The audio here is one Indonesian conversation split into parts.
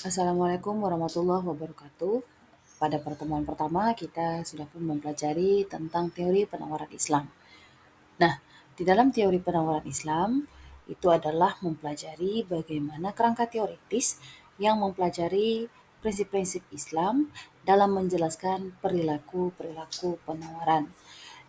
Assalamualaikum warahmatullahi wabarakatuh. Pada pertemuan pertama kita sudah pun mempelajari tentang teori penawaran Islam. Nah, di dalam teori penawaran Islam itu adalah mempelajari bagaimana kerangka teoritis yang mempelajari prinsip-prinsip Islam dalam menjelaskan perilaku-perilaku penawaran.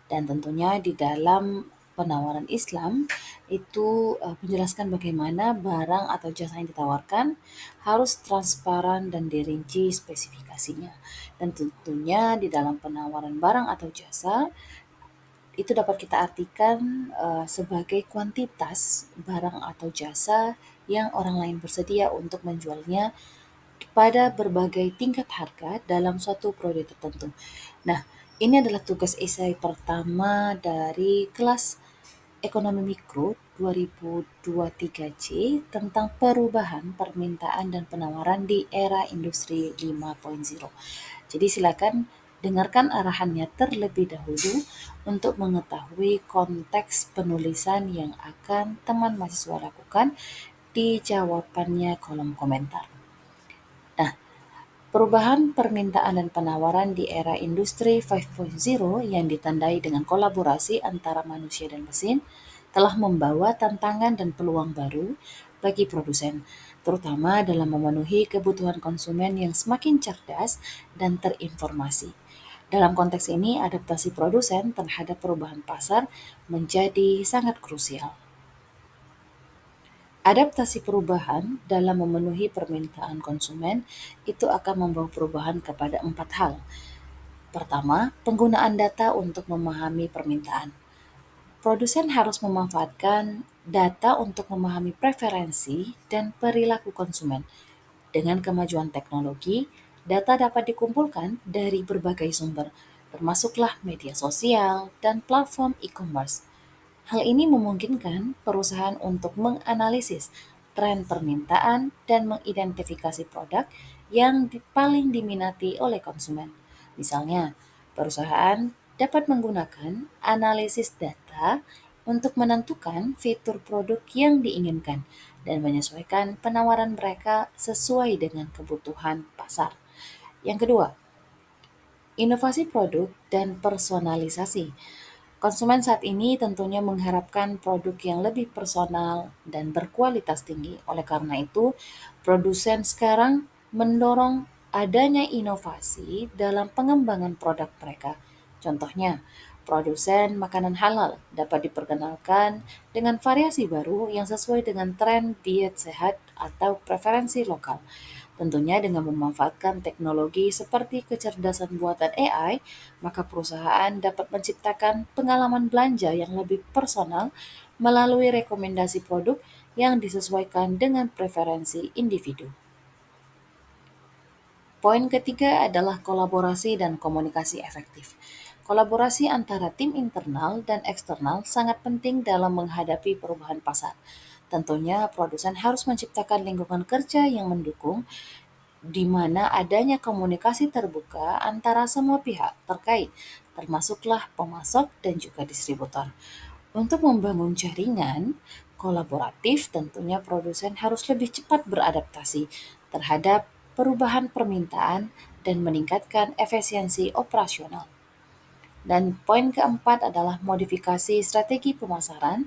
Dan tentunya di dalam penawaran Islam itu menjelaskan bagaimana barang atau jasa yang ditawarkan harus transparan dan dirinci spesifikasinya. Dan tentunya di dalam penawaran barang atau jasa itu dapat kita artikan sebagai kuantitas barang atau jasa yang orang lain bersedia untuk menjualnya pada berbagai tingkat harga dalam suatu produk tertentu. Nah, ini adalah tugas esai pertama dari kelas Ekonomi Mikro 2023C tentang perubahan permintaan dan penawaran di era industri 5.0. Jadi silakan dengarkan arahannya terlebih dahulu untuk mengetahui konteks penulisan yang akan teman mahasiswa lakukan di jawabannya kolom komentar. Nah, perubahan permintaan dan penawaran di era industri 5.0 yang ditandai dengan kolaborasi antara manusia dan mesin telah membawa tantangan dan peluang baru bagi produsen, terutama dalam memenuhi kebutuhan konsumen yang semakin cerdas dan terinformasi. Dalam konteks ini, adaptasi produsen terhadap perubahan pasar menjadi sangat krusial. Adaptasi perubahan dalam memenuhi permintaan konsumen itu akan membawa perubahan kepada 4 hal. Pertama, penggunaan data untuk memahami permintaan. Produsen harus memanfaatkan data untuk memahami preferensi dan perilaku konsumen. Dengan kemajuan teknologi, data dapat dikumpulkan dari berbagai sumber, termasuklah media sosial dan platform e-commerce. Hal ini memungkinkan perusahaan untuk menganalisis tren permintaan dan mengidentifikasi produk yang paling diminati oleh konsumen. Misalnya, perusahaan dapat menggunakan analisis data untuk menentukan fitur produk yang diinginkan dan menyesuaikan penawaran mereka sesuai dengan kebutuhan pasar. Yang kedua, inovasi produk dan personalisasi. Konsumen saat ini tentunya mengharapkan produk yang lebih personal dan berkualitas tinggi. Oleh karena itu, produsen sekarang mendorong adanya inovasi dalam pengembangan produk mereka. Contohnya, produsen makanan halal dapat diperkenalkan dengan variasi baru yang sesuai dengan tren diet sehat atau preferensi lokal. Tentunya dengan memanfaatkan teknologi seperti kecerdasan buatan AI, maka perusahaan dapat menciptakan pengalaman belanja yang lebih personal melalui rekomendasi produk yang disesuaikan dengan preferensi individu. Poin ketiga adalah kolaborasi dan komunikasi efektif. Kolaborasi antara tim internal dan eksternal sangat penting dalam menghadapi perubahan pasar. Tentunya produsen harus menciptakan lingkungan kerja yang mendukung di mana adanya komunikasi terbuka antara semua pihak terkait, termasuklah pemasok dan juga distributor. Untuk membangun jaringan kolaboratif, tentunya produsen harus lebih cepat beradaptasi terhadap perubahan permintaan dan meningkatkan efisiensi operasional. Dan poin keempat adalah modifikasi strategi pemasaran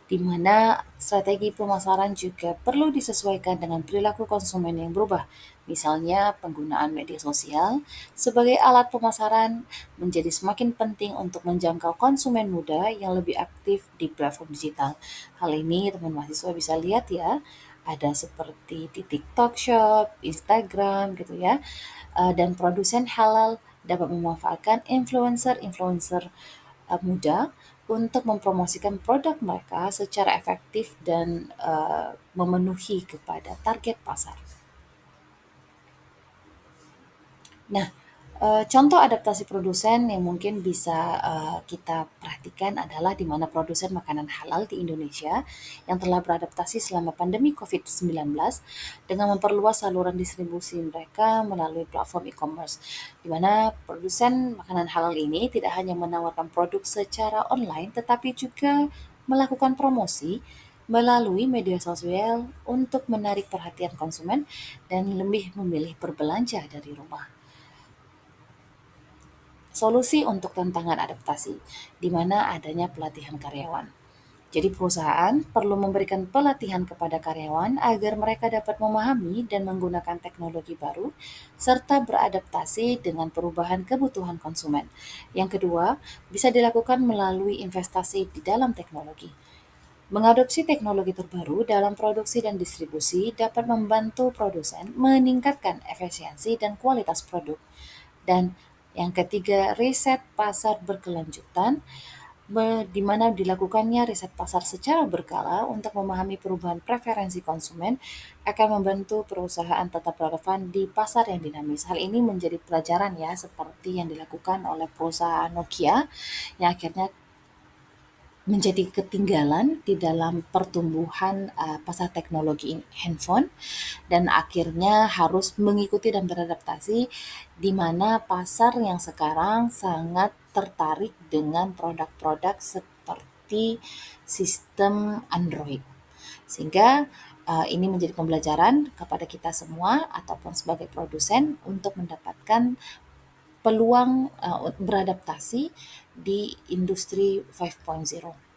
di mana strategi pemasaran juga perlu disesuaikan dengan perilaku konsumen yang berubah. Misalnya, penggunaan media sosial sebagai alat pemasaran menjadi semakin penting untuk menjangkau konsumen muda yang lebih aktif di platform digital. Hal ini teman mahasiswa bisa lihat ya, ada seperti di TikTok Shop, Instagram gitu ya, dan produsen halal dapat memanfaatkan influencer-influencer muda untuk mempromosikan produk mereka secara efektif dan memenuhi kepada target pasar. Nah, contoh adaptasi produsen yang mungkin bisa kita perhatikan adalah di mana produsen makanan halal di Indonesia yang telah beradaptasi selama pandemi COVID-19 dengan memperluas saluran distribusi mereka melalui platform e-commerce, di mana produsen makanan halal ini tidak hanya menawarkan produk secara online tetapi juga melakukan promosi melalui media sosial untuk menarik perhatian konsumen dan lebih memilih berbelanja dari rumah. Solusi untuk tantangan adaptasi, di mana adanya pelatihan karyawan. Jadi perusahaan perlu memberikan pelatihan kepada karyawan agar mereka dapat memahami dan menggunakan teknologi baru serta beradaptasi dengan perubahan kebutuhan konsumen. Yang kedua, bisa dilakukan melalui investasi di dalam teknologi. Mengadopsi teknologi terbaru dalam produksi dan distribusi dapat membantu produsen meningkatkan efisiensi dan kualitas produk. Dan yang ketiga, riset pasar berkelanjutan di mana dilakukannya riset pasar secara berkala untuk memahami perubahan preferensi konsumen akan membantu perusahaan tetap relevan di pasar yang dinamis. Hal ini menjadi pelajaran ya, seperti yang dilakukan oleh perusahaan Nokia yang akhirnya menjadi ketinggalan di dalam pertumbuhan pasar teknologi handphone dan akhirnya harus mengikuti dan beradaptasi di mana pasar yang sekarang sangat tertarik dengan produk-produk seperti sistem Android. Sehingga ini menjadi pembelajaran kepada kita semua ataupun sebagai produsen untuk mendapatkan peluang beradaptasi di industri 5.0.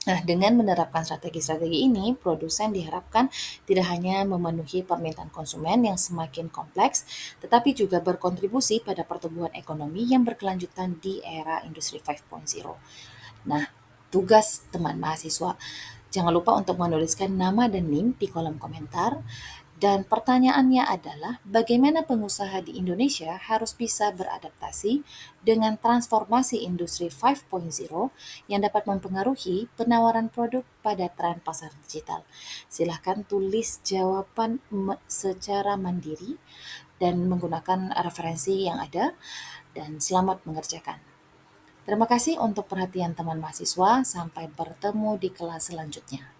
Nah, dengan menerapkan strategi-strategi ini, produsen diharapkan tidak hanya memenuhi permintaan konsumen yang semakin kompleks, tetapi juga berkontribusi pada pertumbuhan ekonomi yang berkelanjutan di era industri 5.0. Nah, tugas teman mahasiswa, jangan lupa untuk menuliskan nama dan NIM di kolom komentar. Dan pertanyaannya adalah, bagaimana pengusaha di Indonesia harus bisa beradaptasi dengan transformasi industri 5.0 yang dapat mempengaruhi penawaran produk pada tren pasar digital? Silahkan tulis jawaban secara mandiri dan menggunakan referensi yang ada, dan selamat mengerjakan. Terima kasih untuk perhatian teman mahasiswa, sampai bertemu di kelas selanjutnya.